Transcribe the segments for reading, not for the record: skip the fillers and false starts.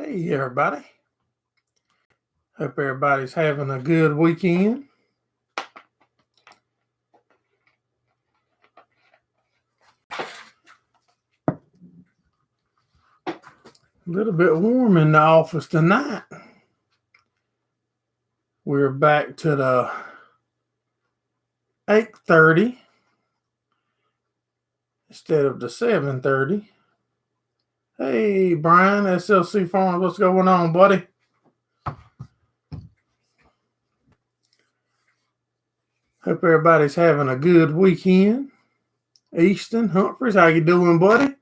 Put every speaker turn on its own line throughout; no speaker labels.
Hey, everybody. Hope everybody's having a good weekend. A little bit warm in the office tonight. We're back to the 8:30 instead of the 7:30. Hey, Brian, SLC Farms, what's going on, buddy? Hope everybody's having a good weekend. Easton Humphreys, how you doing, buddy?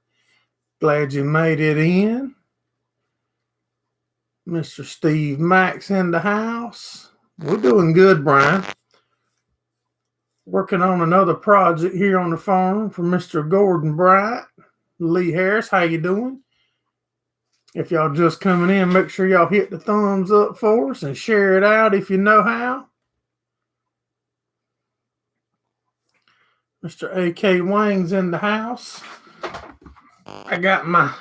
Glad you made it in. Mr. Steve Max in the house. We're doing good, Brian. Working on another project here on the farm for Mr. Gordon Bright. Lee Harris, how you doing? If y'all just coming in, make sure y'all hit the thumbs up for us and share it out if you know how. Mr. A.K. Wang's in the house. I got my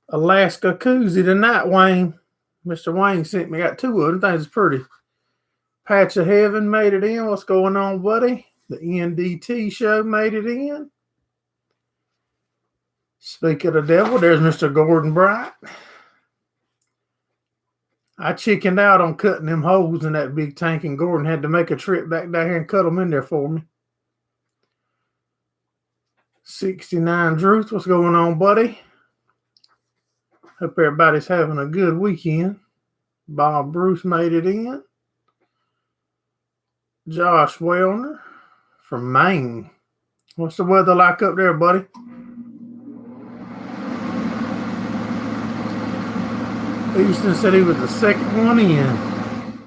Alaska koozie tonight, Wayne. Mr. Wayne sent me. I got two of them. Things pretty. Patch of Heaven made it in. What's going on, buddy? The NDT show made it in. Speak of the devil, there's Mr. Gordon Bright. I chickened out on cutting them holes in that big tank, and Gordon had to make a trip back down here and cut them in there for me. 69 Druth, what's going on, buddy? Hope everybody's having a good weekend. Bob Bruce made it in. Josh Wellner from Maine. What's the weather like up there, buddy? Easton said he was the second one in.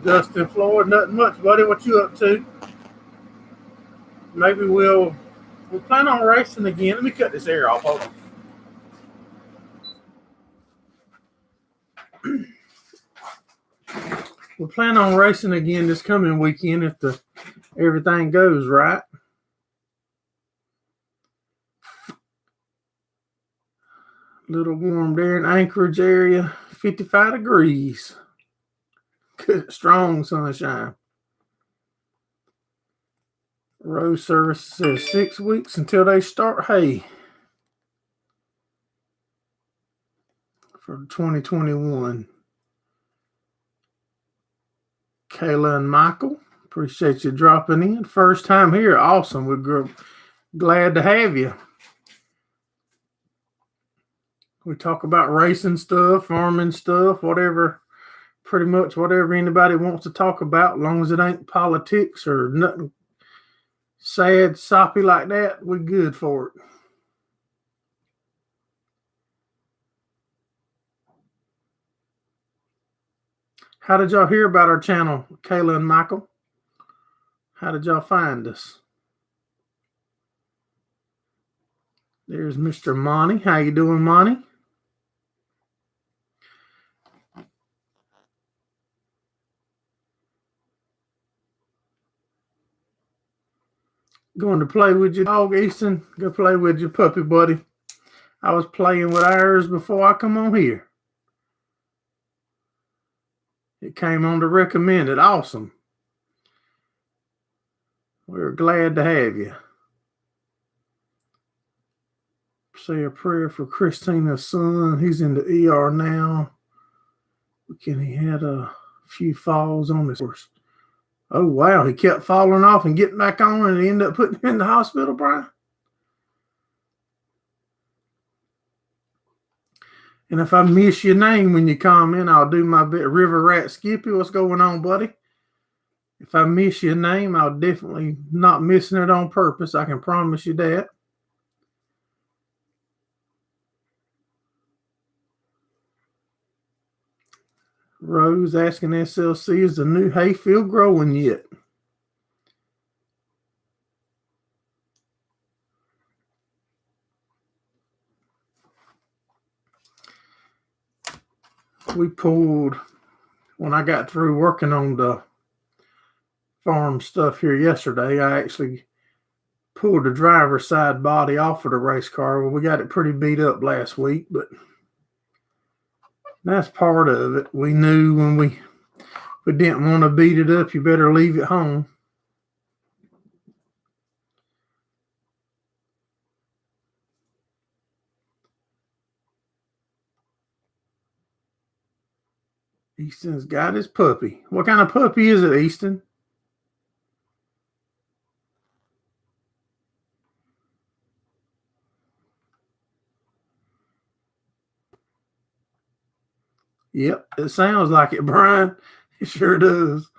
Dustin Floyd, nothing much, buddy. What you up to? Maybe we'll plan on racing again. Let me cut this air off. Hold on. We'll plan on racing again this coming weekend if everything goes right. A little warm there in Anchorage area, 55 degrees. Good, strong sunshine. Road service says 6 weeks until they start hay for 2021. Kayla and Michael, appreciate you dropping in. First time here, awesome. We're glad to have you. We talk about racing stuff, farming stuff, whatever, pretty much whatever anybody wants to talk about, as long as it ain't politics or nothing sad, soppy like that, we're good for it. How did y'all hear about our channel, Kayla and Michael? How did y'all find us? There's Mr. Monty. How you doing, Monty? Going to play with your dog, Easton? Go play with your puppy, buddy. I was playing with ours before I come on here. It came on to recommend it. Awesome. We're glad to have you. Say a prayer for Christina's son. He's in the ER now. He had a few falls on his horse. Oh, wow. He kept falling off and getting back on, and he ended up putting him in the hospital, Brian. And if I miss your name when you comment, I'll do my bit. River Rat Skippy, what's going on, buddy? If I miss your name, I'll definitely not missing it on purpose. I can promise you that. Rose asking SLC, is the new hayfield growing yet? We pulled, when I got through working on the farm stuff here yesterday, I actually pulled the driver's side body off of the race car. Well, we got it pretty beat up last week, but That's part of it. We knew when we didn't want to beat it up, you better leave it home. Easton's got his puppy. What kind of puppy is it, Easton? Yep, it sounds like it, Brian. It sure does.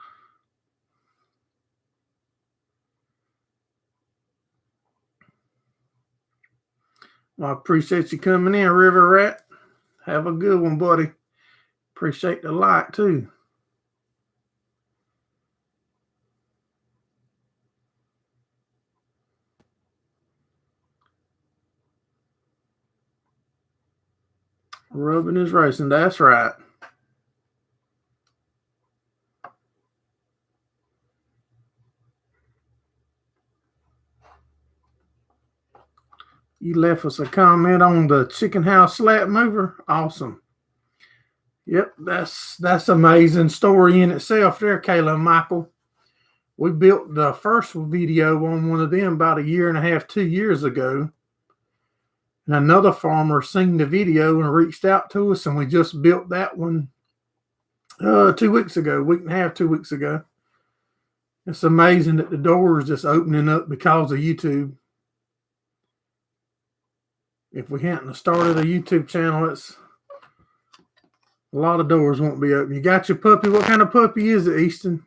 Well, I appreciate you coming in, River Rat. Have a good one, buddy. Appreciate the like, too. Rubbing is racing. That's right. You left us a comment on the chicken house slap mover. Awesome. Yep, that's amazing story in itself there, Kayla and Michael. We built the first video on one of them about 1.5 years, 2 years ago. And another farmer seen the video and reached out to us, and we just built that one 2 weeks ago, 1.5 weeks, 2 weeks ago. It's amazing that the door is just opening up because of YouTube. If we hadn't started a YouTube channel, it's a lot of doors won't be open. You got your puppy. What kind of puppy is it, Easton?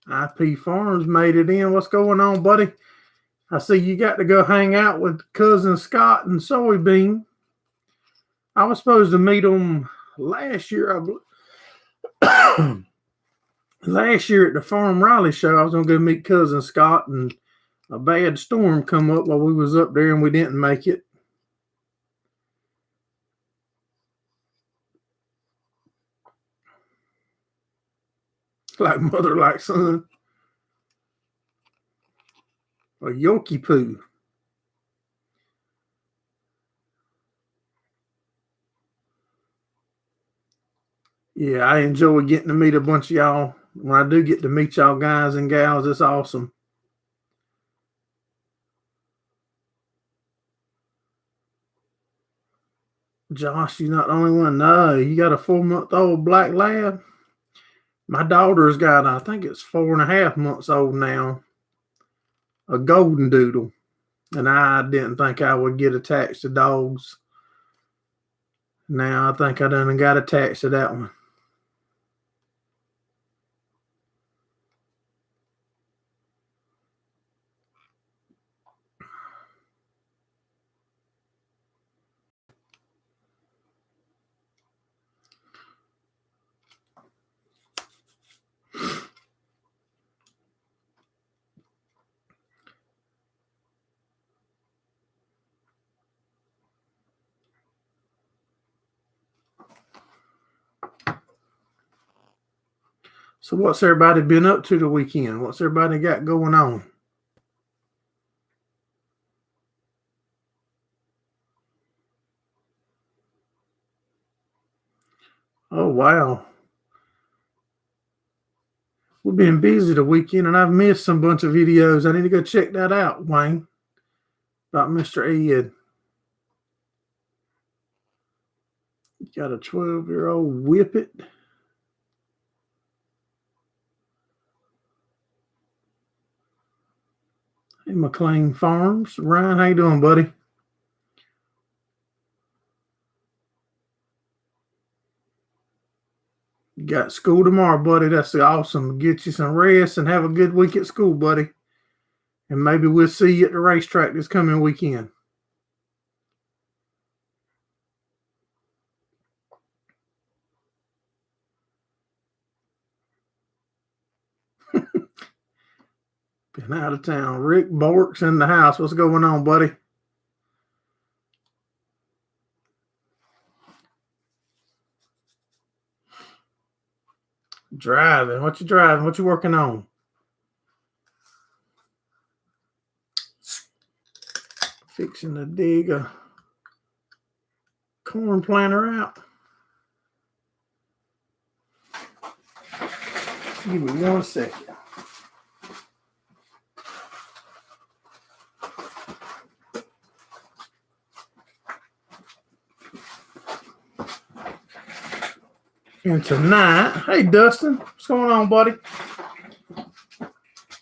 IP Farms made it in. What's going on, buddy? I see you got to go hang out with cousin Scott and Soybean. I was supposed to meet them last year, I believe. Last year at the Farm Raleigh show, I was going to go meet cousin Scott, and a bad storm come up while we was up there, and we didn't make it. Like mother, like son. A Yorkie poo. Yeah, I enjoy getting to meet a bunch of y'all. When I do get to meet y'all guys and gals, it's awesome. Josh, you're not the only one. No, you got a 4-month-old black lab. My daughter's got, I think it's 4.5 months old now, a golden doodle. And I didn't think I would get attached to dogs. Now I think I done got attached to that one. So what's everybody been up to the weekend? What's everybody got going on? Oh, wow. We've been busy the weekend, and I've missed some bunch of videos. I need to go check that out, Wayne, about Mr. Ed. You got a 12-year-old whippet. Hey, McLean Farms. Ryan, how you doing, buddy? You got school tomorrow, buddy. That's awesome. Get you some rest and have a good week at school, buddy. And maybe we'll see you at the racetrack this coming weekend. Been out of town. Rick Bork's in the house. What's going on, buddy? Driving. What you driving? What you working on? Fixing to dig a corn planter out. Give me 1 second. And tonight, hey Dustin, what's going on, buddy?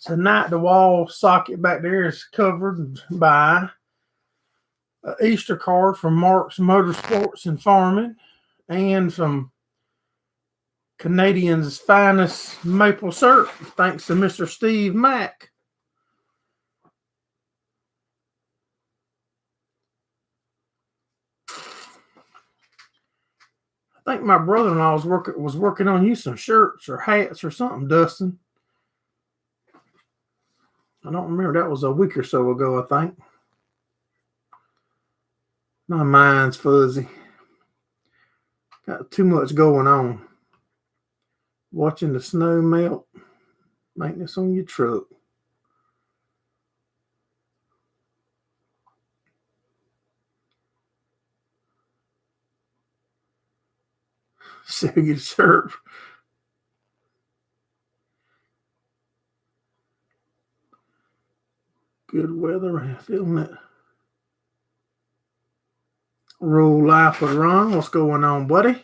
Tonight, the wall socket back there is covered by an Easter card from Mark's Motorsports and Farming and some Canadian's finest maple syrup, thanks to Mr. Steve Mack. I think my brother-in-law was working on you some shirts or hats or something, Dustin. I don't remember. That was a week or so ago, I think. My mind's fuzzy. Got too much going on. Watching the snow melt. Maintenance on your truck. Sell your shirt. Good weather. Feeling it. Roll life with Ron. What's going on, buddy?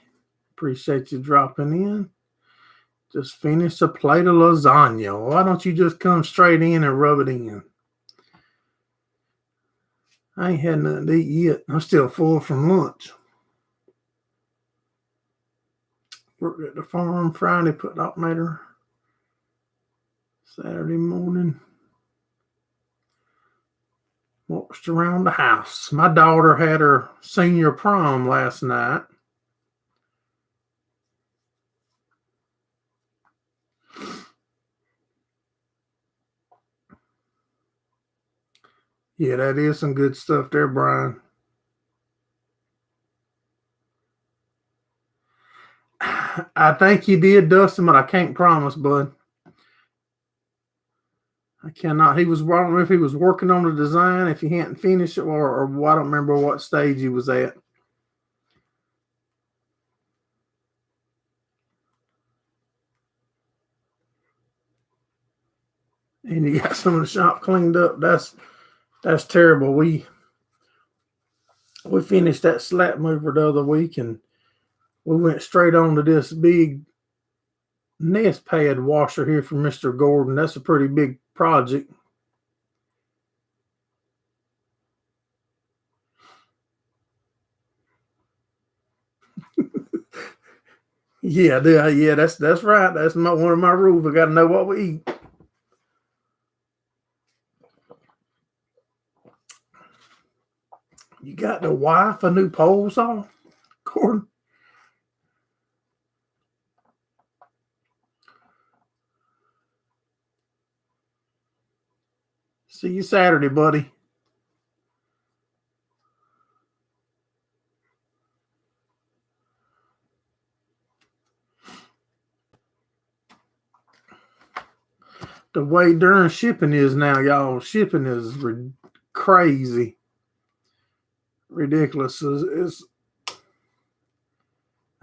Appreciate you dropping in. Just finished a plate of lasagna. Why don't you just come straight in and rub it in? I ain't had nothing to eat yet. I'm still full from lunch. Worked at the farm Friday, put alternator. Saturday morning. Walked around the house. My daughter had her senior prom last night. Yeah, that is some good stuff there, Brian. I think you did, Dustin, but I can't promise, bud. I cannot. I don't know if he was working on the design, if he hadn't finished it, or I don't remember what stage he was at. And you got some of the shop cleaned up. That's terrible. We finished that slat mover the other week, and we went straight on to this big nest pad washer here from Mr. Gordon. That's a pretty big project. Yeah, that's right. That's one of my rules. I got to know what we eat. You got the wife a new pole saw, Gordon? See you Saturday, buddy. The way during shipping is now, y'all. Shipping is crazy. Ridiculous. I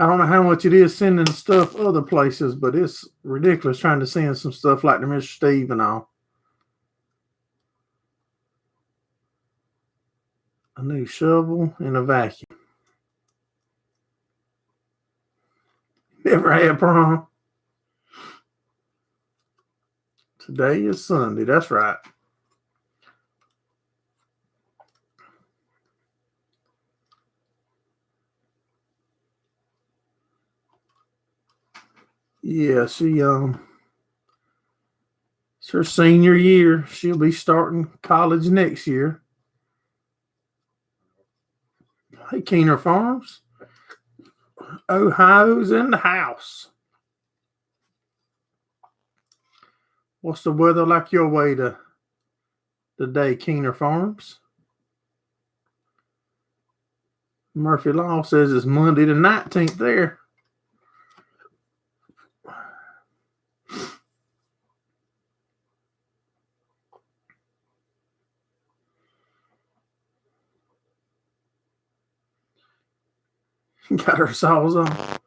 don't know how much it is sending stuff other places, but it's ridiculous trying to send some stuff like to Mr. Steve and all. A new shovel and a vacuum. Never had prom. Today is Sunday. That's right. Yeah, it's her senior year. She'll be starting college next year. Hey, Keener Farms. Ohio's in the house. What's the weather like your way today, Keener Farms? Murphy Law says it's Monday the 19th there. Got her Sawzall.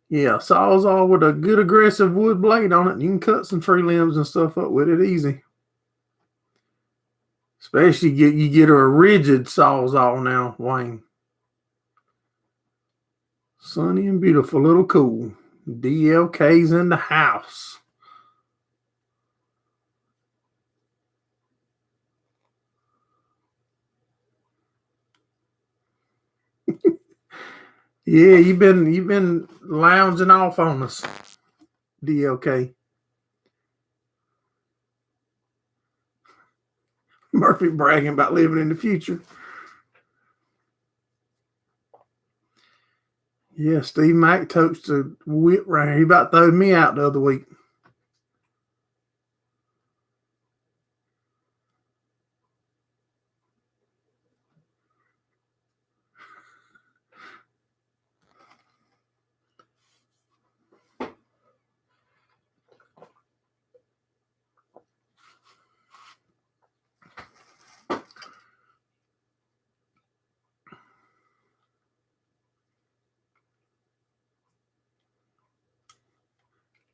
Yeah, Sawzall with a good aggressive wood blade on it. You can cut some tree limbs and stuff up with it easy. Especially you get her a rigid Sawzall now, Wayne. Sunny and beautiful, little cool. DLK's in the house. Yeah, you've been lounging off on us, DLK. Murphy bragging about living in the future. Yeah, Steve Mack totes the whip right here. He about throwed me out the other week.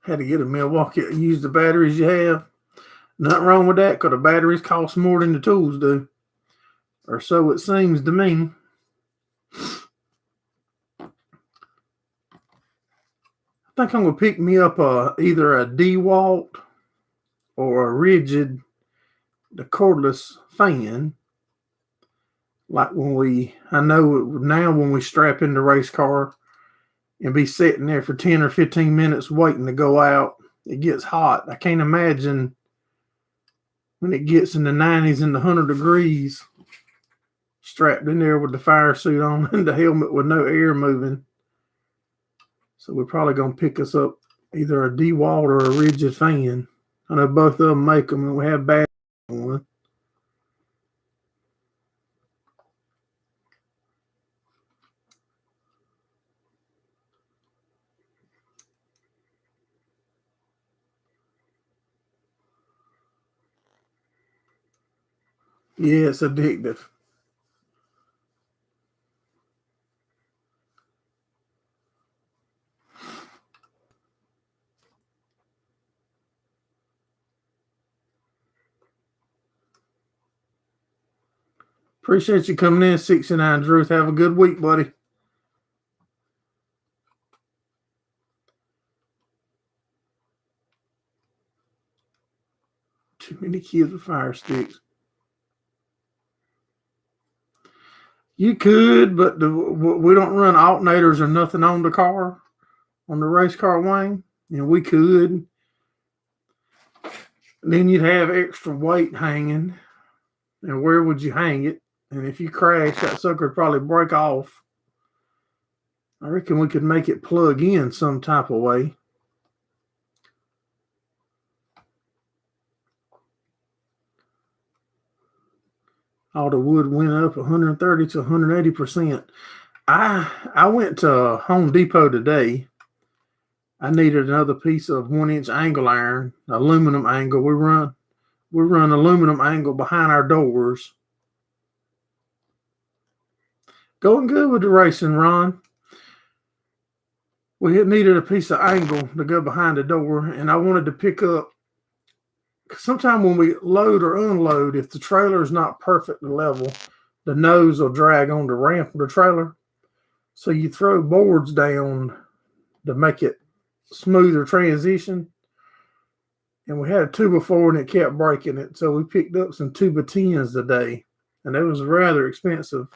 Had to get a Milwaukee. Use the batteries you have. Nothing wrong with that because the batteries cost more than the tools do. Or so it seems to me. I think I'm going to pick me up either a DeWalt or a rigid, the cordless fan. Like I know now when we strap in the race car and be sitting there for 10 or 15 minutes waiting to go out, it gets hot. I can't imagine when it gets in the 90s and the 100 degrees, strapped in there with the fire suit on and the helmet with no air moving. So we're probably going to pick us up either a DeWalt or a rigid fan. I know both of them make them, and we have bad one. Yeah, it's addictive. Appreciate you coming in, 69 Druth. Have a good week, buddy. Too many kids with fire sticks. You could, but we don't run alternators or nothing on the car, on the race car, Wayne. We could. And then you'd have extra weight hanging. And where would you hang it? And if you crash, that sucker would probably break off. I reckon we could make it plug in some type of way. All the wood went up 130 to 180%. I went to Home Depot today. I needed another piece of 1-inch angle iron, aluminum angle. We run aluminum angle behind our doors. Going good with the racing, Ron. We needed a piece of angle to go behind the door, and I wanted to pick up. Sometimes when we load or unload, if the trailer is not perfectly level, the nose will drag on the ramp of the trailer. So you throw boards down to make it smoother transition. And we had a 2x4 and it kept breaking it. So we picked up some 2x10s today. And it was rather expensive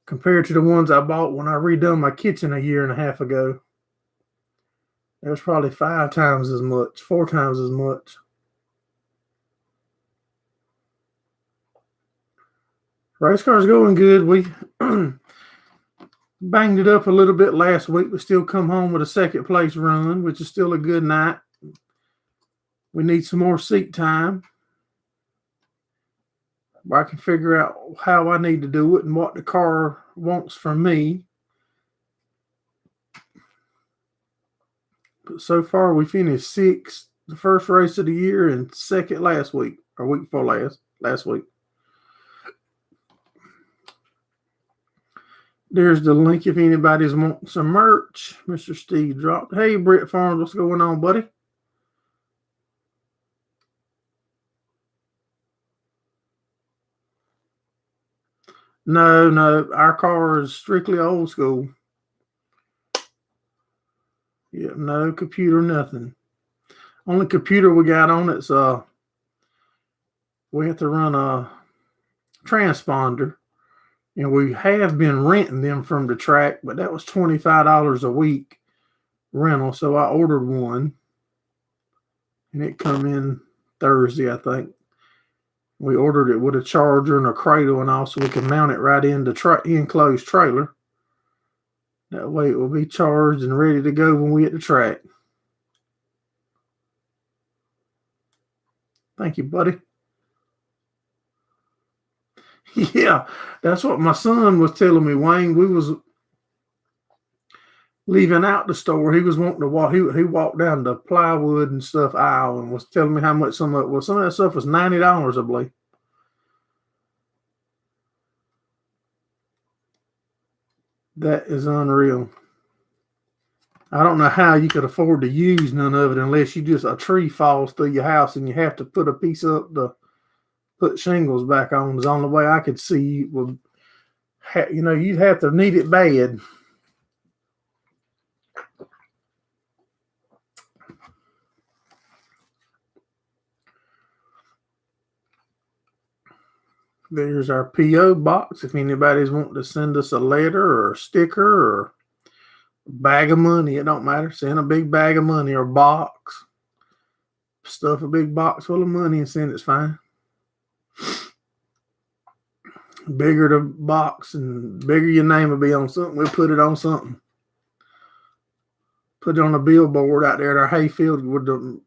compared to the ones I bought when I redone my kitchen a year and a half ago. It was probably 5 times as much, 4 times as much. Race car's going good. We banged it up a little bit last week. We still come home with a second place run, which is still a good night. We need some more seat time. I can figure out how I need to do it and what the car wants from me. But so far, we finished 6th the first race of the year and 2nd last week, or week before last week. There's the link if anybody's wanting some merch. Mr. Steve dropped. Hey, Brett Farms, what's going on, buddy? No, our car is strictly old school. Yeah, no computer, nothing. Only computer we got on it's we have to run a transponder, and we have been renting them from the track, but that was $25 a week rental. So I ordered one, and it come in Thursday, I think. We ordered it with a charger and a cradle and all, so we can mount it right in the enclosed trailer. That way it will be charged and ready to go when we hit the track. Thank you, buddy. Yeah, that's what my son was telling me, Wayne. We was leaving out the store. He was wanting to walk. He walked down the plywood and stuff aisle and was telling me how much some of it was. Some of that stuff was $90, I believe. That is unreal. I don't know how you could afford to use none of it unless a tree falls through your house and you have to put a piece up to put shingles back on. Is the only way I could see would, you'd have to need it bad. There's our P.O. box. If anybody's wanting to send us a letter or a sticker or a bag of money, it don't matter. Send a big bag of money or a box. Stuff a big box full of money and send it's fine. Bigger the box and bigger your name will be on something. We'll put it on something. Put it on a billboard out there at our hayfield with the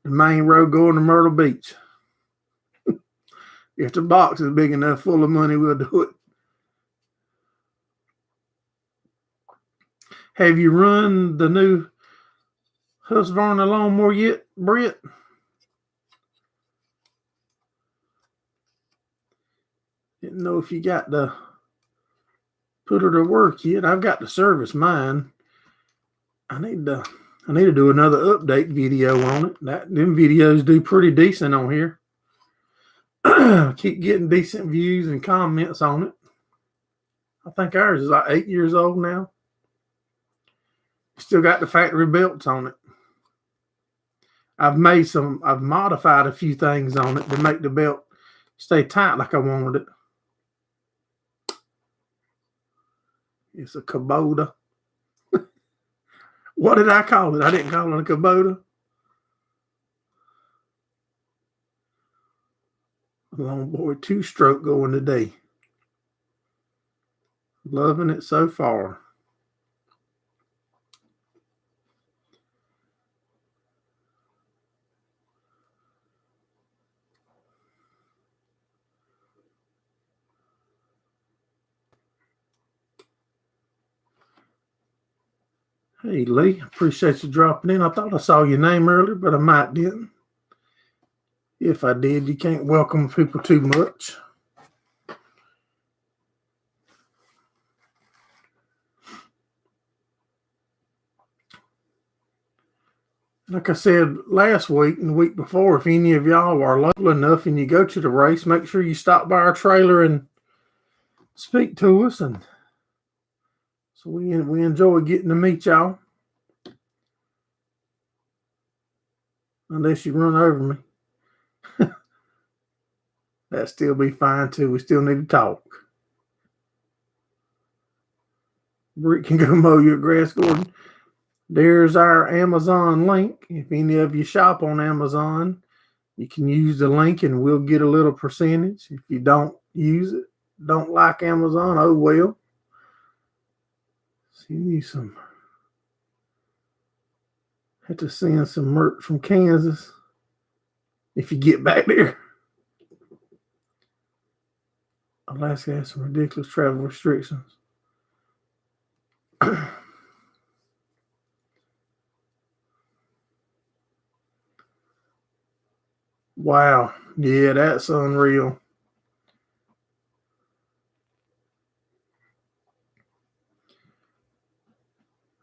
main road going to Myrtle Beach. If the box is big enough full of money, we'll do it. Have you run the new Husqvarna lawnmower yet, Brett? Didn't know if you got to put her to work yet. I've got to service mine. I need to do another update video on it. Them videos do pretty decent on here. Keep getting decent views and comments on it. I think ours is like 8 years old now. Still got the factory belts on it. I've modified a few things on it to make the belt stay tight like I wanted it. It's a Kubota. What did I call it? I didn't call it a Kubota. Long boy 2-stroke going today. Loving it so far. Hey, Lee, appreciate you dropping in. I thought I saw your name earlier, but I might didn't. If I did, you can't welcome people too much. Like I said last week and the week before, if any of y'all are local enough and you go to the race, make sure you stop by our trailer and speak to us. And so we enjoy getting to meet y'all. Unless you run over me. That'd still be fine too. We still need to talk. Britt can go mow your grass, Gordon. There's our Amazon link. If any of you shop on Amazon, you can use the link and we'll get a little percentage. If you don't use it, don't like Amazon, oh well. Send you some. Have to send some merch from Kansas if you get back there. Alaska has some ridiculous travel restrictions. Wow. Yeah, that's unreal.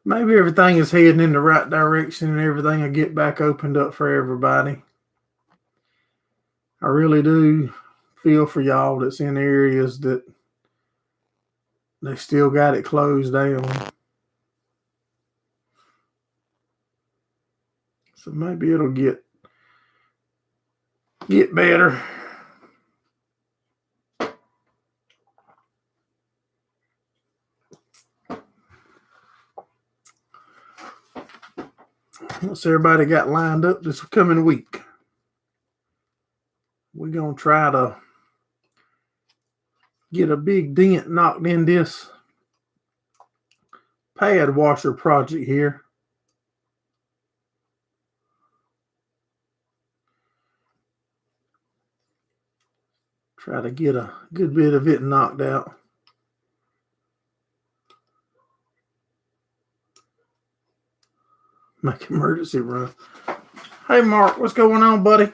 maybe everything is heading in the right direction and everything will get back opened up for everybody. I really do feel for y'all that's in areas that they still got it closed down. So maybe it'll get better. What's everybody got lined up this coming week? We're going to try to get a big dent knocked in this pad washer project here. Try to get a good bit of it knocked out. Make emergency run. Hey, Mark, what's going on, buddy?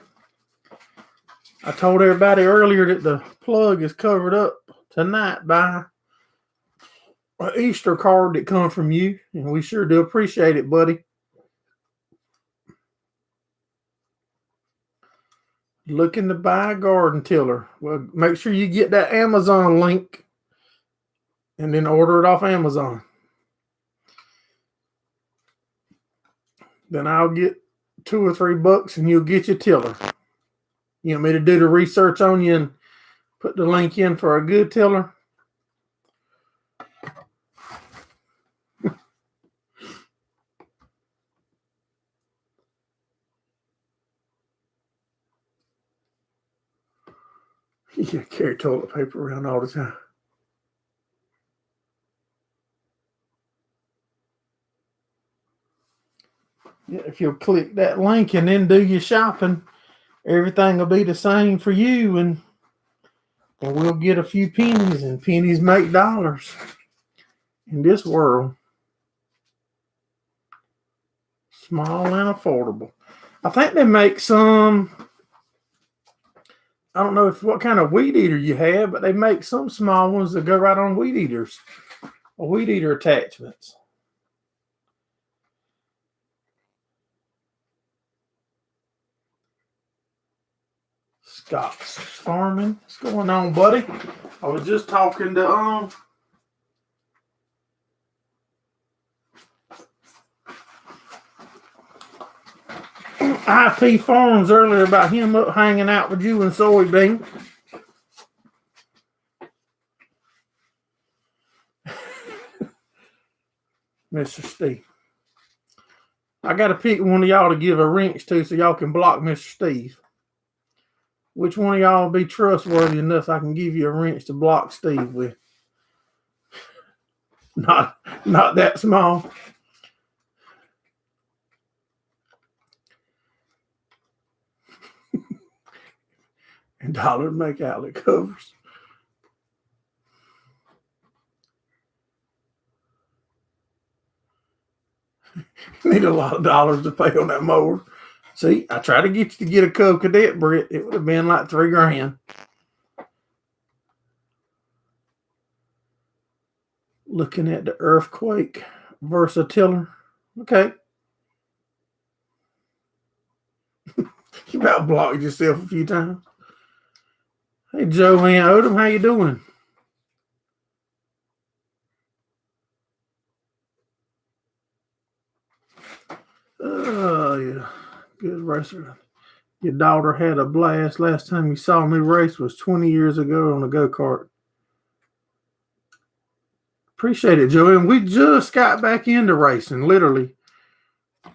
I told everybody earlier that the plug is covered up tonight by an Easter card that come from you, and we sure do appreciate it, buddy. Looking to buy a garden tiller. Well, make sure you get that Amazon link and then order it off Amazon. Then I'll get $2 or $3 and you'll get your tiller. You want me to do the research on you and put the link in for a good tiller? You carry toilet paper around all the time. Yeah, if you'll click that link and then do your shopping, everything will be the same for you, and we'll get a few pennies, and pennies make dollars in this world. Small and affordable. I think they make some, I don't know what kind of weed eater you have, but they make some small ones that go right on weed eaters, or weed eater attachments. Scott's Farming. What's going on, buddy? I was just talking to IP Farms earlier about him up hanging out with you and soybean. Mr. Steve. I got to pick one of y'all to give a wrench to so y'all can block Mr. Steve. Which one of y'all will be trustworthy enough I can give you a wrench to block Steve with? Not that small. And dollar to make outlet covers. Need a lot of dollars to pay on that mower. See, I tried to get you to get a Cub Cadet, Britt. It would have been like $3,000. Looking at the Earthquake Versatiller. Okay. You about blocked yourself a few times. Hey, Joanne Odom, how you doing? Yeah. Good racer. Your daughter had a blast. Last time you saw me race was 20 years ago on a go-kart. Appreciate it, Joanne. We just got back into racing, literally.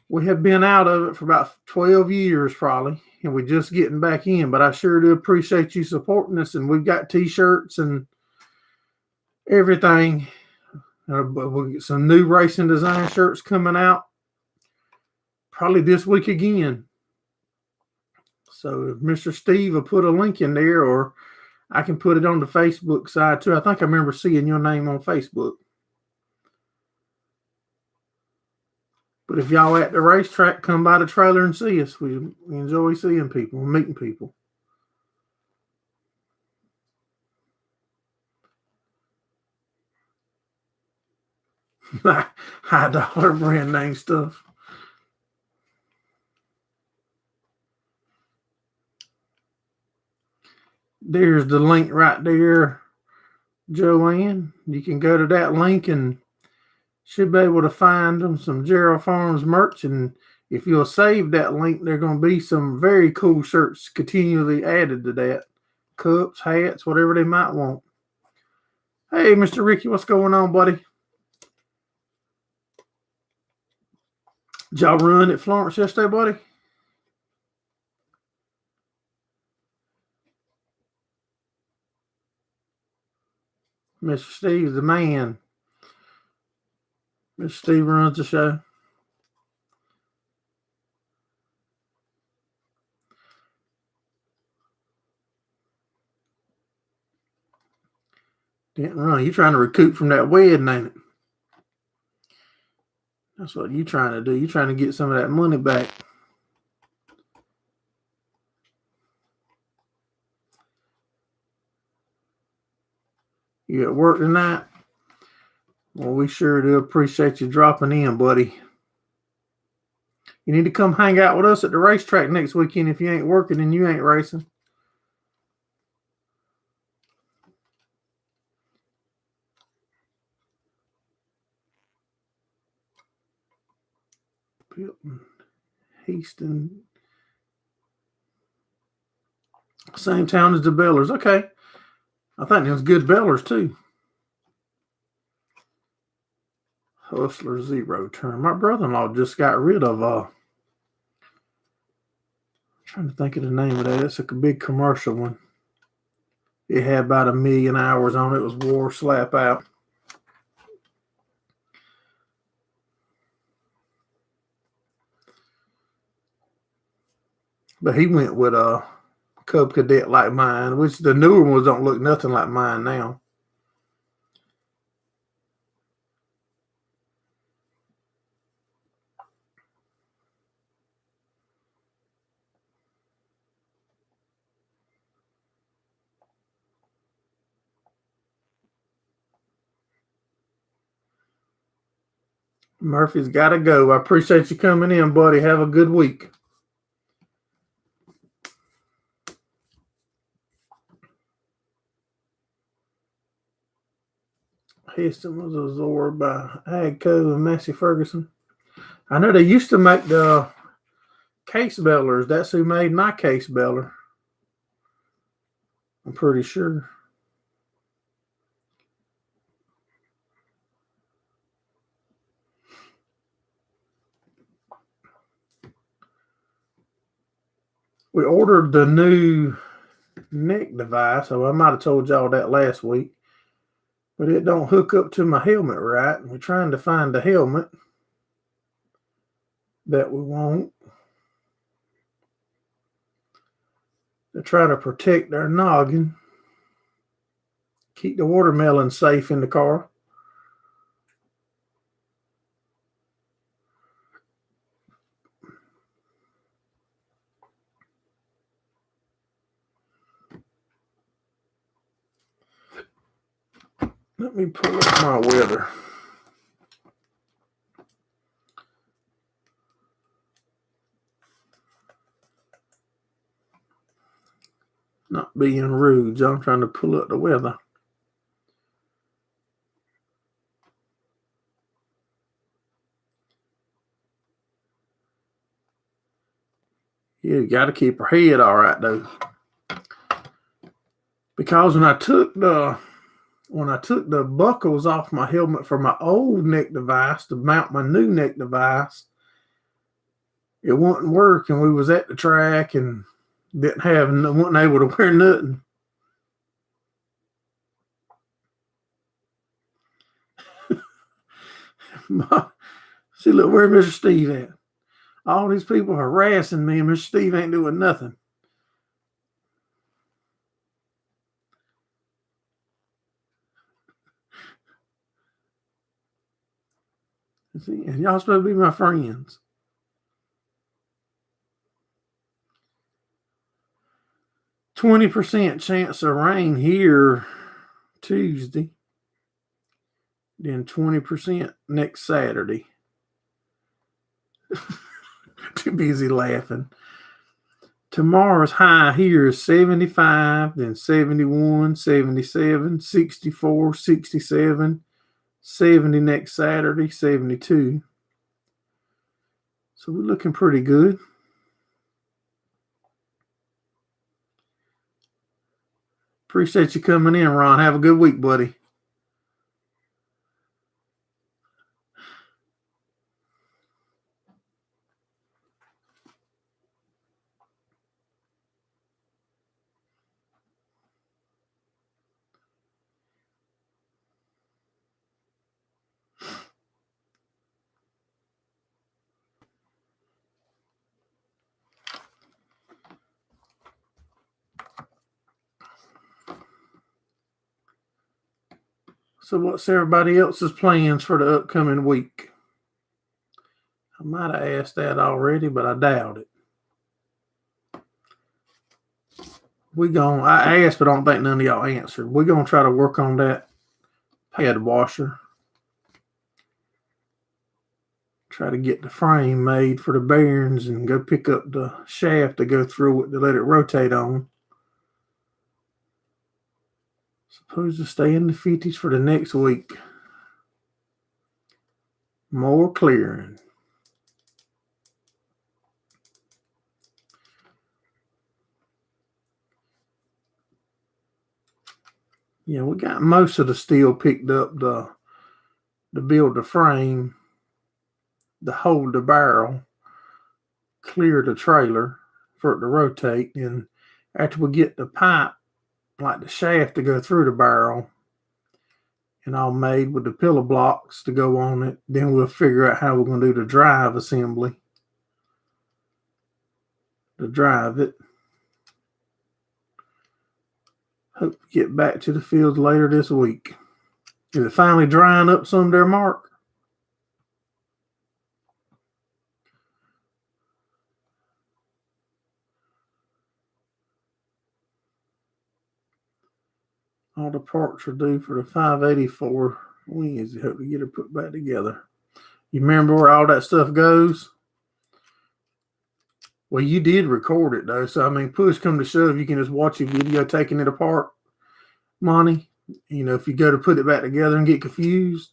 We have been out of it for about 12 years probably, and we're just getting back in. But I sure do appreciate you supporting us, and we've got T-shirts and everything. We'll get some new racing design shirts coming out probably this week again. So if Mr. Steve will put a link in there, or I can put it on the Facebook side too. I think I remember seeing your name on Facebook. But if y'all at the racetrack, come by the trailer and see us. We enjoy seeing people and meeting people. High dollar brand name stuff. There's the link right there, Joanne. You can go to that link and should be able to find them some Gerald Farms merch. And if you'll save that link, there are going to be some very cool shirts continually added to that. Cups, hats, whatever they might want. Hey, Mr. Ricky, what's going on, buddy? Did y'all run at Florence yesterday, buddy? Mr. Steve's the man. Mr. Steve runs the show. Didn't run. You trying to recoup from that wedding, ain't it? That's what you trying to do. You trying to get some of that money back. You at work tonight? Well, we sure do appreciate you dropping in, buddy. You need to come hang out with us at the racetrack next weekend if you ain't working and you ain't racing. Pilton, Houston. Same town as the Bellers. Okay. I think there's good Bellers too. Hustler Zero Turn. My brother-in-law just got rid of I'm trying to think of the name of that. It's a big commercial one. It had about 1 million hours on it. It was War Slap Out. But he went with a Cub Cadet like mine, which the newer ones don't look nothing like mine now. Murphy's got to go. I appreciate you coming in, buddy. Have a good week. Heston was absorbed by Agco and Massey Ferguson. I know they used to make the case bellers. That's who made my case beller. I'm pretty sure. We ordered the new neck device, so I might have told y'all that last week, but it don't hook up to my helmet right. We're trying to find the helmet that we want to try to protect our noggin, keep the watermelon safe in the car. Let me pull up my weather. Not being rude, John. I'm trying to pull up the weather. You got to keep her head all right, though. Because when I took the buckles off my helmet for my old neck device to mount my new neck device, it wouldn't work, and we was at the track and wasn't able to wear nothing. See, look, where's Mr. Steve at? All these people harassing me, and Mr. Steve ain't doing nothing. See, and y'all supposed to be my friends. %20 chance of rain here Tuesday. Then 20% next Saturday. Too busy laughing. Tomorrow's high here is 75, then 71, 77, 64, 67, 70 next Saturday, 72. So we're looking pretty good. Appreciate you coming in, Ron. Have a good week, buddy. So what's everybody else's plans for the upcoming week? I might have asked that already, but I doubt it. I asked, but I don't think none of y'all answered. We're going to try to work on that pad washer. Try to get the frame made for the bearings and go pick up the shaft to go through it to let it rotate on. Supposed to stay in the 50s for the next week. More clearing. Yeah, we got most of the steel picked up to build the frame, to hold the barrel, clear the trailer for it to rotate. And after we get the pipe, like the shaft to go through the barrel, and all made with the pillar blocks to go on it, then we'll figure out how we're going to do the drive assembly to drive it. Hope to get back to the field later this week. Is it finally drying up some there, Mark? All the parts are due for the 584 Wednesday. Hope to get it put back together. You remember where all that stuff goes? Well, you did record it, though. So, I mean, push come to shove, you can just watch a video taking it apart, Monty. You know, if you go to put it back together and get confused,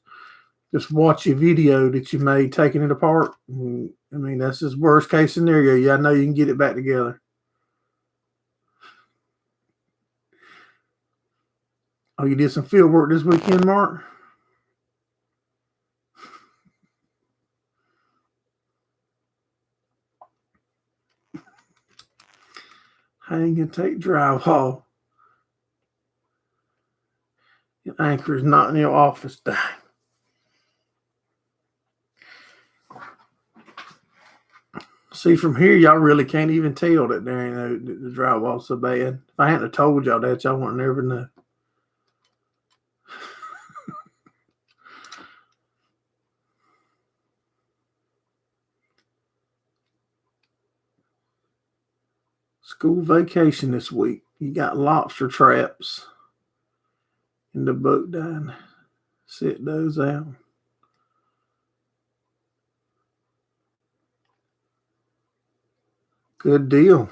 just watch your video that you made taking it apart. I mean, that's just worst case scenario. Yeah, I know you can get it back together. Oh, you did some field work this weekend, Mark? Hang and take drywall. Your anchor is not in your office. Dang. See, from here, y'all really can't even tell that there ain't the drywall so bad. If I hadn't told y'all that, y'all wouldn't never know. School vacation this week. You got lobster traps in the boat down. Set those out. Good deal.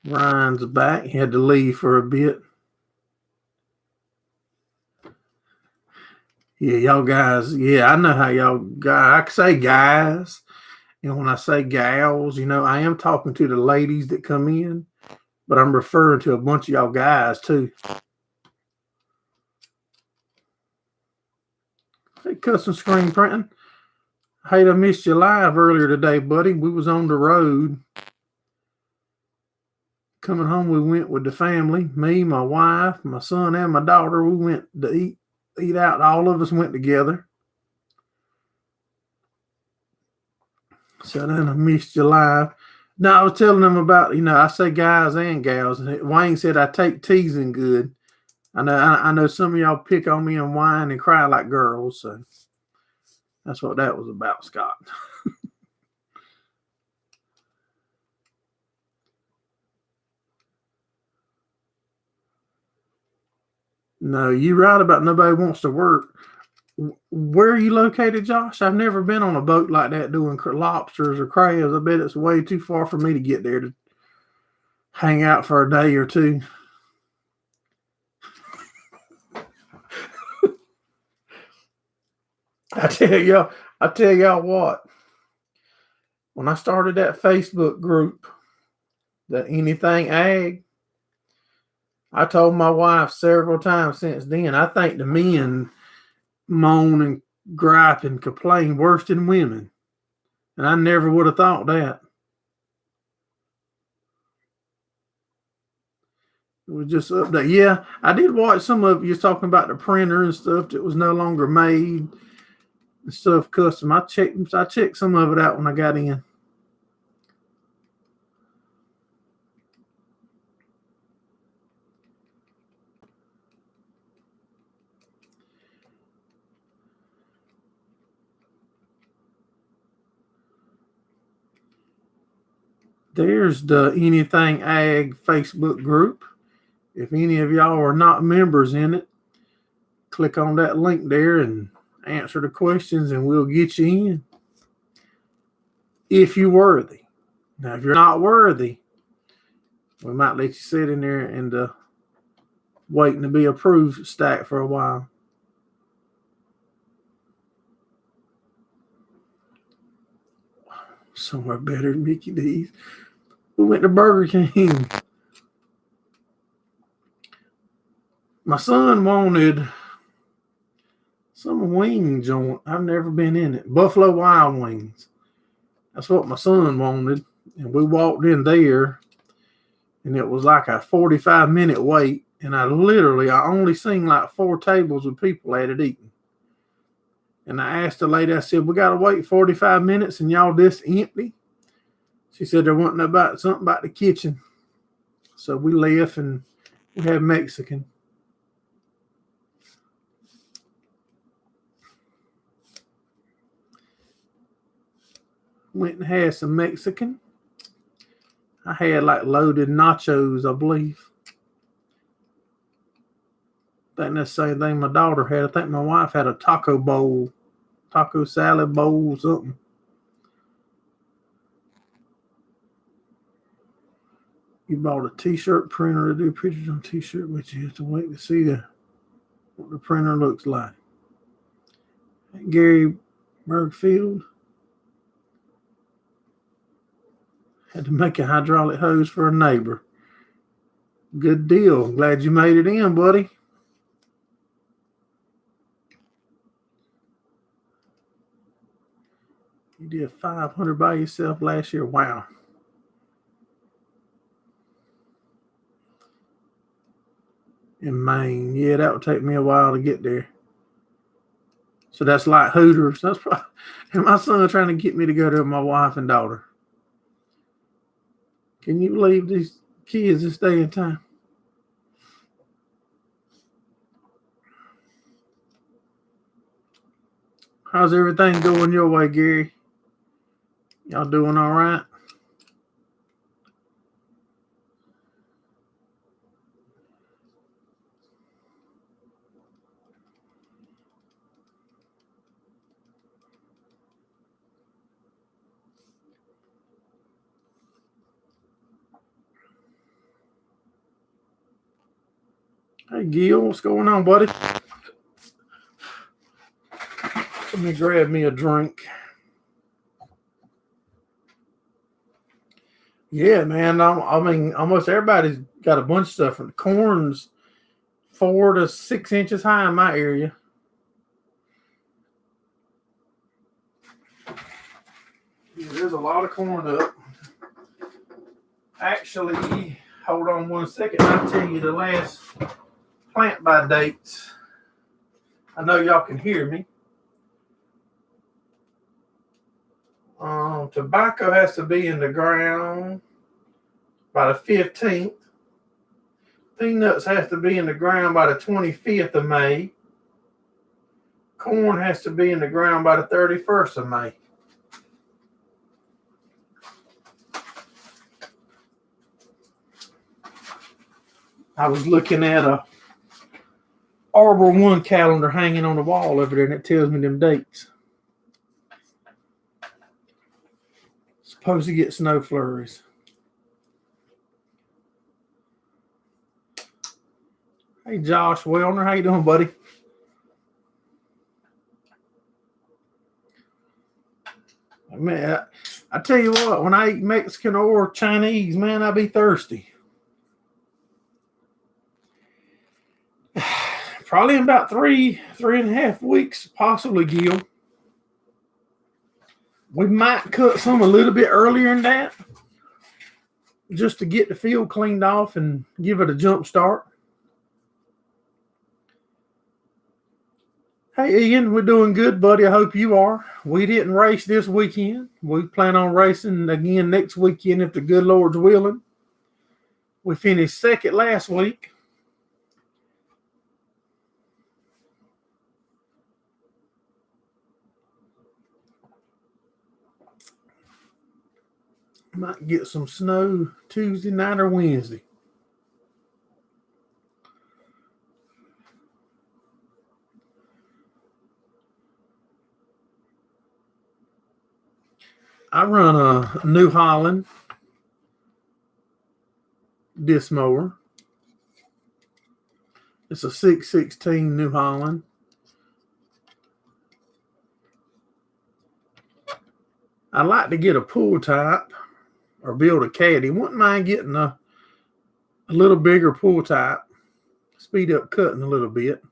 Ryan's back. He had to leave for a bit. Yeah, y'all guys. Yeah, I know how y'all guys. I can say guys. And when I say gals, you know, I am talking to the ladies that come in, but I'm referring to a bunch of y'all guys too. Hey, custom screen printing. Hate I missed you live earlier today, buddy. We was on the road. Coming home, we went with the family. Me, my wife, my son, and my daughter. We went to eat out. All of us went together. So then I missed you live. No, I was telling them about, you know, I say guys and gals. Wayne said I take teasing good. I know some of y'all pick on me and whine and cry like girls. So That's what that was about, Scott. No, you're right about nobody wants to work. Where are you located, Josh? I've never been on a boat like that doing lobsters or crabs. I bet it's way too far for me to get there to hang out for a day or two. I tell y'all what. When I started that Facebook group, the Anything Ag, I told my wife several times since then, I think the men moan and gripe and complain worse than women. And I never would have thought that. It was just update. Yeah, I did watch some of you talking about the printer and stuff that was no longer made and stuff custom. I checked some of it out when I got in. There's the Anything Ag Facebook group. If any of y'all are not members in it, click on that link there and answer the questions, and we'll get you in if you're worthy. Now, if you're not worthy, we might let you sit in there and waiting to be approved stack for a while. Somewhere better than Mickey D's. We went to Burger King. My son wanted some wing joint. I've never been in it. Buffalo Wild Wings. That's what my son wanted. And we walked in there, and it was like a 45-minute wait. And I only seen like 4 tables with people at it eating. And I asked the lady, I said, we got to wait 45 minutes and y'all this empty? She said there wasn't something about the kitchen. So we left and we had Mexican. Went and had some Mexican. I had like loaded nachos, I believe. I think that's the same thing my daughter had. I think my wife had a taco salad bowl, something. You bought a t-shirt printer to do pictures on t-shirt, but you have to wait to see what the printer looks like. Gary Bergfield had to make a hydraulic hose for a neighbor. Good deal. Glad you made it in, buddy. You did 500 by yourself last year. Wow. In Maine. Yeah, that would take me a while to get there. So that's like Hooters. That's probably, and my son trying to get me to go there with my wife and daughter. Can you believe these kids this day and time? How's everything going your way, Gary? Y'all doing all right? Hey, Gil, what's going on, buddy? Let me grab me a drink. Yeah, man. I mean, almost everybody's got a bunch of stuff. The corn's 4 to 6 inches high in my area. Yeah, there's a lot of corn up. Actually, hold on one second. I'll tell you the last plant by dates. I know y'all can hear me. Tobacco has to be in the ground by the 15th. Peanuts has to be in the ground by the 25th of May. Corn has to be in the ground by the 31st of May. I was looking at a Arbor One calendar hanging on the wall over there, and it tells me them dates. Supposed to get snow flurries. Hey, Josh Wellner, how you doing, buddy? Man, I tell you what, when I eat Mexican or Chinese, man, I be thirsty. Probably in about three and a half weeks, possibly, Gil. We might cut some a little bit earlier than that, just to get the field cleaned off and give it a jump start. Hey, Ian, we're doing good, buddy. I hope you are. We didn't race this weekend. We plan on racing again next weekend if the good Lord's willing. We finished second last week. Might get some snow Tuesday night or Wednesday. I run a New Holland disc mower. It's a 616 New Holland. I'd like to get a pull type or build a caddy. Wouldn't mind getting a little bigger pull type. Speed up cutting a little bit.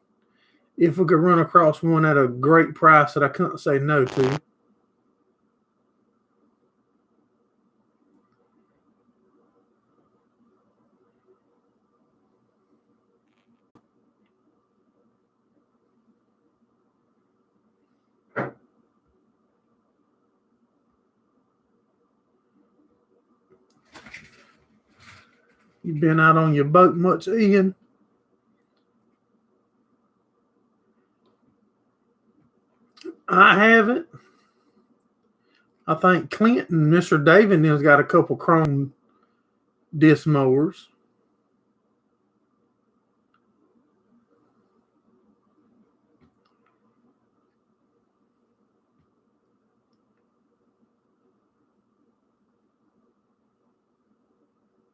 If we could run across one at a great price that I couldn't say no to. You been out on your boat much, Ian? I haven't. I think Clint and Mr. David has got a couple chrome disc mowers.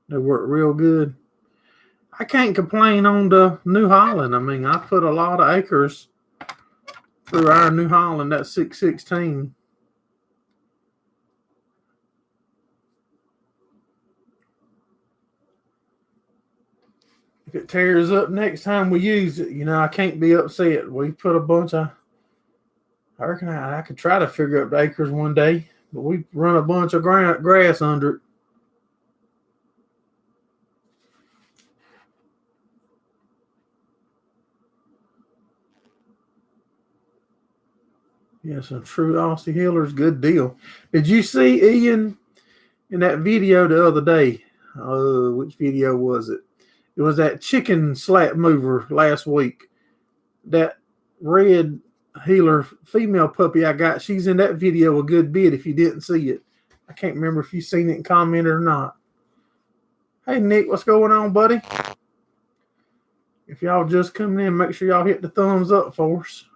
They work real good. I can't complain on the New Holland. I mean, I put a lot of acres through our New Holland, that 616. If it tears up next time we use it, I can't be upset. We put a bunch of, I reckon I could try to figure out the acres one day, but we run a bunch of grass under it. Yeah, some true Aussie healers, good deal. Did you see Ian in that video the other day? Which video was it? It was that chicken slap mover last week. That red healer female puppy I got, she's in that video a good bit if you didn't see it. I can't remember if you've seen it and commented or not. Hey, Nick, what's going on, buddy? If y'all just coming in, make sure y'all hit the thumbs up for us.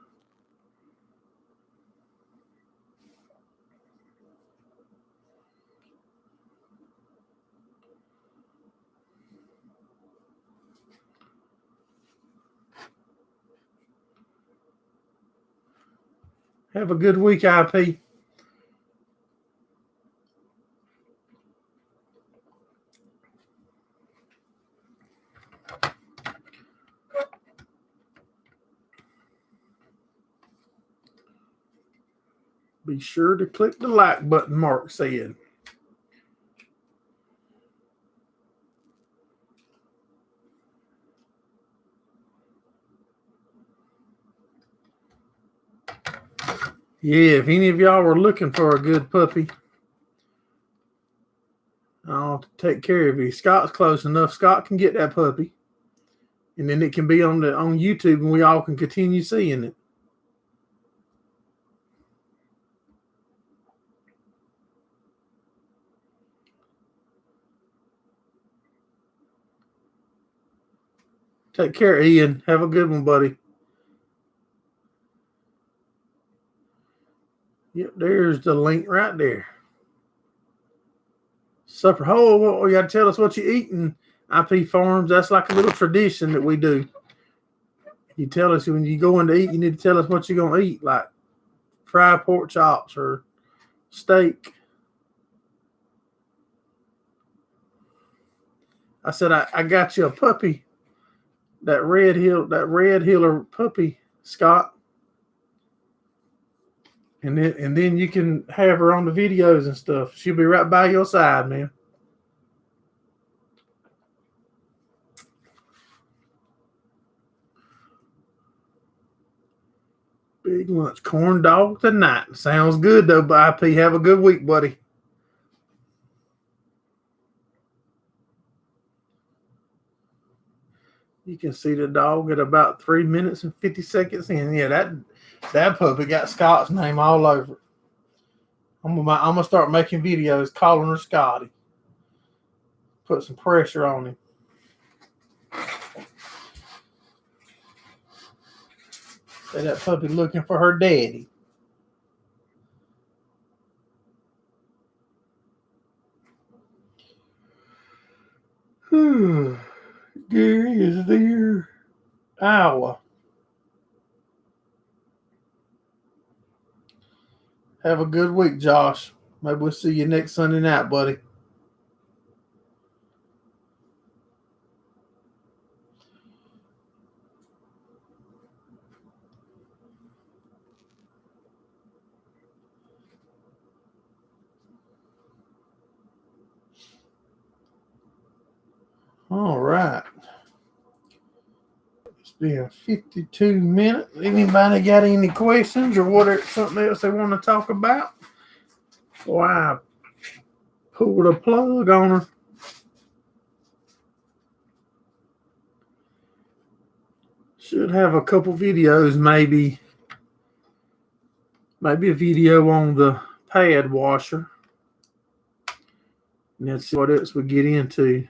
Have a good week, IP. Be sure to click the like button, Mark said. Yeah, if any of y'all were looking for a good puppy, I'll take care of you. Scott's close enough. Scott can get that puppy. And then it can be on YouTube and we all can continue seeing it. Take care, Ian. Have a good one, buddy. Yep, there's the link right there. Supper. Oh, you got to tell us what you're eating, IP Farms. That's like a little tradition that we do. You tell us when you go in to eat, you need to tell us what you're going to eat, like fried pork chops or steak. I said, I got you a puppy, that red heeler puppy, Scott. And then you can have her on the videos and stuff. She'll be right by your side, man. Big lunch. Corn dog tonight. Sounds good, though, IP. Have a good week, buddy. You can see the dog at about 3 minutes and 50 seconds in. Yeah, that puppy got Scott's name all over it. I'm gonna start making videos calling her Scotty. Put some pressure on him. Say that puppy looking for her daddy. Gary is there. Iowa. Have a good week, Josh. Maybe we'll see you next Sunday night, buddy. All right. It's been 52 minutes. Anybody got any questions or something else they want to talk about? Well, I pulled a plug on her. Should have a couple videos, maybe a video on the pad washer. And let's see what else we get into.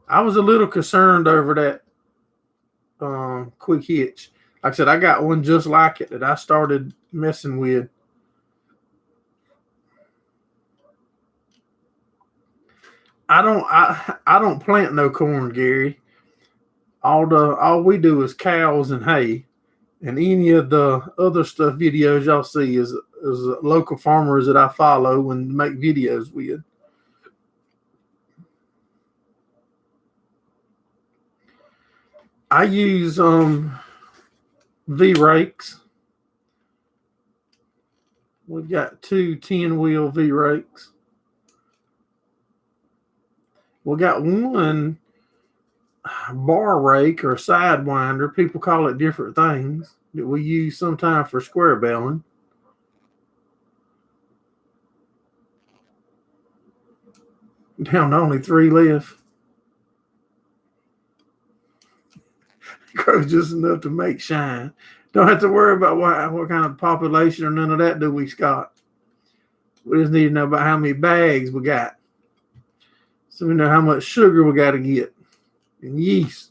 I was a little concerned over that quick hitch. Like I said, I got one just like it that I started messing with. I don't plant no corn, Gary. All we do is cows and hay, and any of the other stuff videos y'all see is local farmers that I follow and make videos with. I use V rakes. We've got 2 10-wheel V rakes. We got one bar rake or sidewinder. People call it different things that we use sometimes for square baling. Down to only 3 left. Grows just enough to make shine. Don't have to worry about what kind of population or none of that do we, Scott. We just need to know about how many bags we got. So we know how much sugar we got to get and yeast.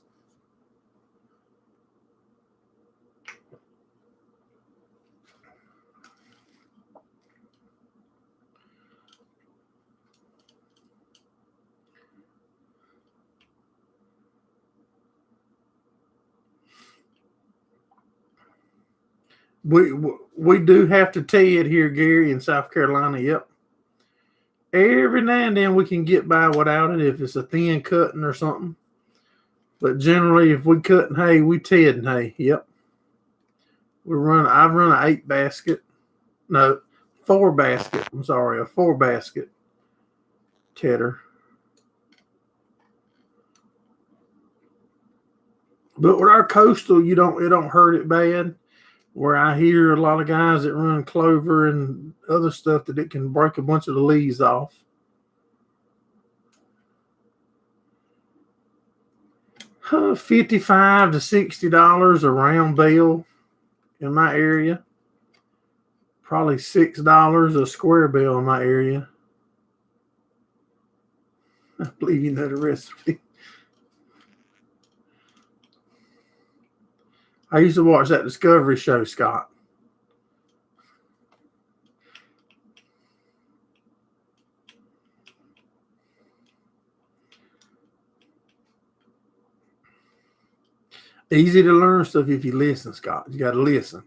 We do have to TED here, Gary, in South Carolina. Yep. Every now and then we can get by without it if it's a thin cutting or something. But generally, if we cut in hay, we TED in hay. Yep. I've run an 8 basket. No, 4 basket. I'm sorry, a 4 basket tedder. But with our coastal, it don't hurt it bad. Where I hear a lot of guys that run clover and other stuff that it can break a bunch of the leaves off. $55 to $60 a round bale in my area. Probably $6 a square bale in my area. I believe you know the recipe. I used to watch that Discovery show, Scott. Easy to learn stuff if you listen, Scott. You got to listen.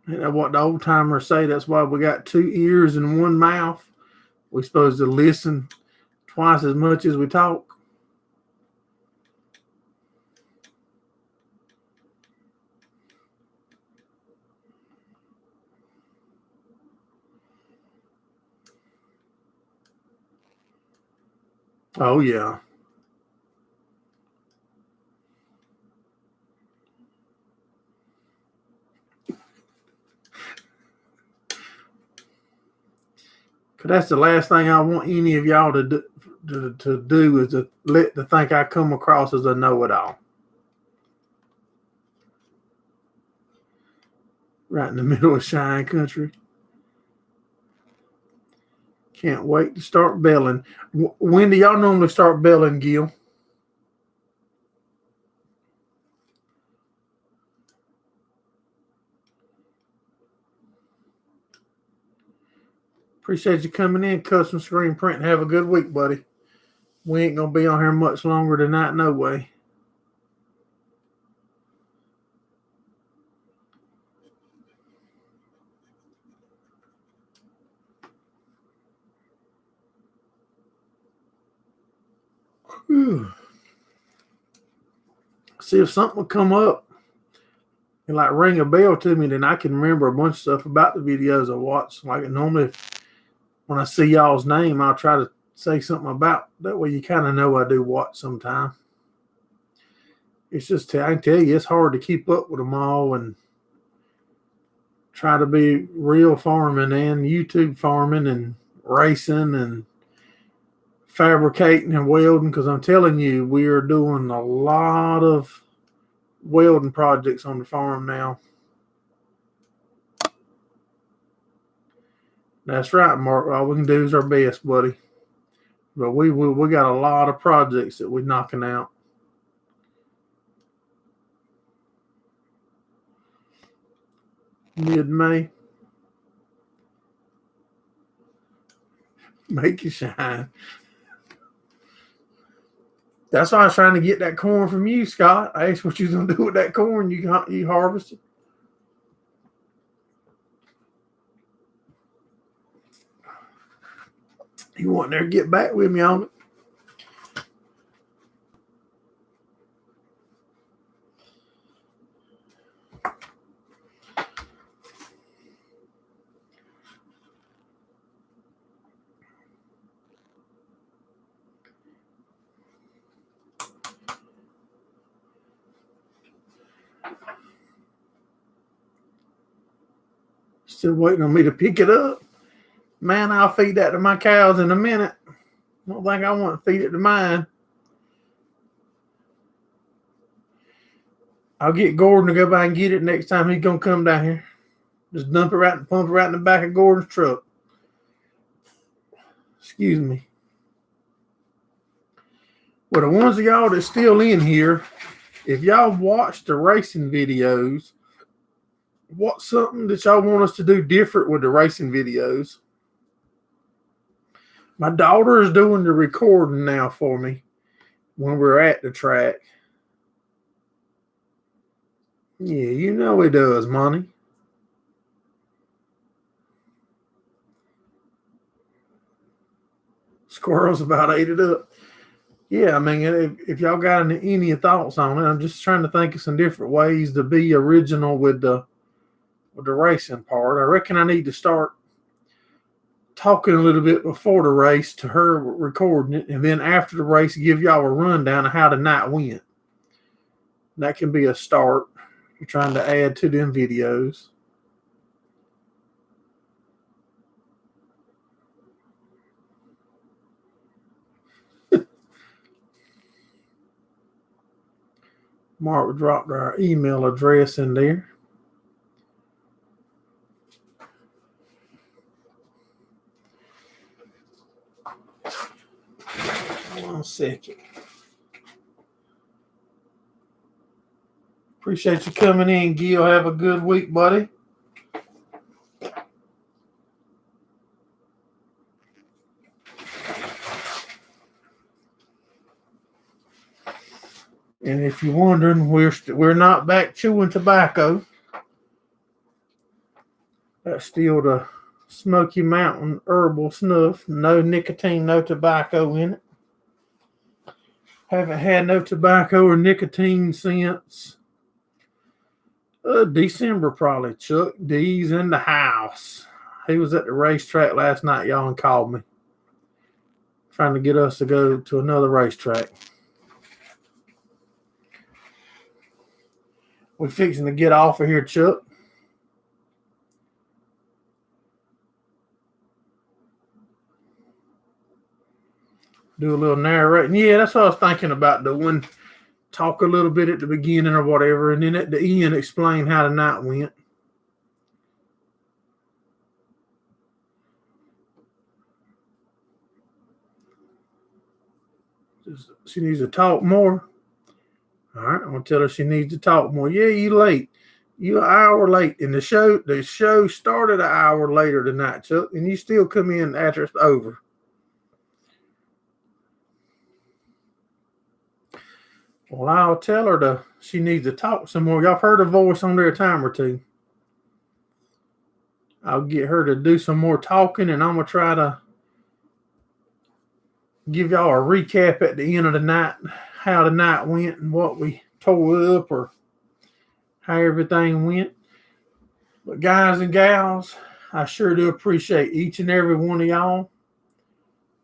And that's what the old timers say. That's why we got 2 ears and 1 mouth. We're supposed to listen twice as much as we talk. Oh, yeah. Because that's the last thing I want any of y'all to do is to think I come across as a know-it-all. Right in the middle of Cheyenne country. Can't wait to start belling. When do y'all normally start belling, Gil? Appreciate you coming in, Custom Screen Print. Have a good week, buddy. We ain't going to be on here much longer tonight, no way. Whew. See if something will come up and like ring a bell to me, then I can remember a bunch of stuff about the videos I watch. Like normally, when I see y'all's name, I'll try to say something about. That way, you kind of know I do watch sometime. It's just I can tell you, it's hard to keep up with them all and try to be real farming and YouTube farming and racing and fabricating and welding. Because I'm telling you, we are doing a lot of welding projects on the farm now. That's right, Mark. All we can do is our best, buddy. But we got a lot of projects that we're knocking out. Mid-May. Make it shine. That's why I was trying to get that corn from you, Scott. I asked what you was going to do with that corn you harvested. You want there to get back with me on it? Still waiting on me to pick it up. Man, I'll feed that to my cows in a minute. I don't think I want to feed it to mine. I'll get Gordon to go by and get it next time he's going to come down here. Just pump it right in the back of Gordon's truck. Excuse me. Well, the ones of y'all that's still in here, if y'all watch the racing videos, what's something that y'all want us to do different with the racing videos? My daughter is doing the recording now for me when we're at the track. Yeah, you know he does, Monty. Squirrels about ate it up. Yeah, I mean, if y'all got any thoughts on it, I'm just trying to think of some different ways to be original with the racing part. I reckon I need to start talking a little bit before the race to her recording it, and then after the race, give y'all a rundown of how the night went. That can be a start. You're trying to add to them videos. Mark dropped our email address in there. One second. Appreciate you coming in, Gil. Have a good week, buddy. And if you're wondering, we're not back chewing tobacco. That's still the Smoky Mountain herbal snuff. No nicotine, no tobacco in it. Haven't had no tobacco or nicotine since December, probably. Chuck D's in the house. He was at the racetrack last night, y'all, and called me, trying to get us to go to another racetrack. We're fixing to get off of here, Chuck. Do a little narrating. Yeah, that's what I was thinking about doing. Talk a little bit at the beginning or whatever, and then at the end explain how the night went. She needs to talk more. All right, I'm gonna tell her she needs to talk more. Yeah, you late. You an hour late, and the show started an hour later tonight, Chuck, and you still come in after it's over. Well, I'll tell her she needs to talk some more. Y'all heard her voice on there a time or two. I'll get her to do some more talking, and I'm gonna try to give y'all a recap at the end of the night, how the night went and what we tore up or how everything went. But guys and gals, I sure do appreciate each and every one of y'all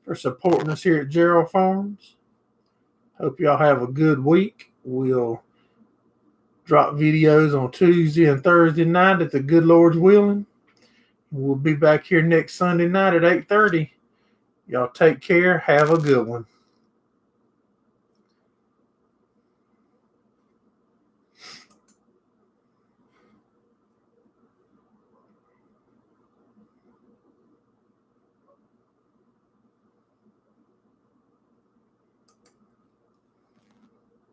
for supporting us here at Gerald Farms. Hope y'all have a good week. We'll drop videos on Tuesday and Thursday night if the good Lord's willing. We'll be back here next Sunday night at 8:30. Y'all take care. Have a good one.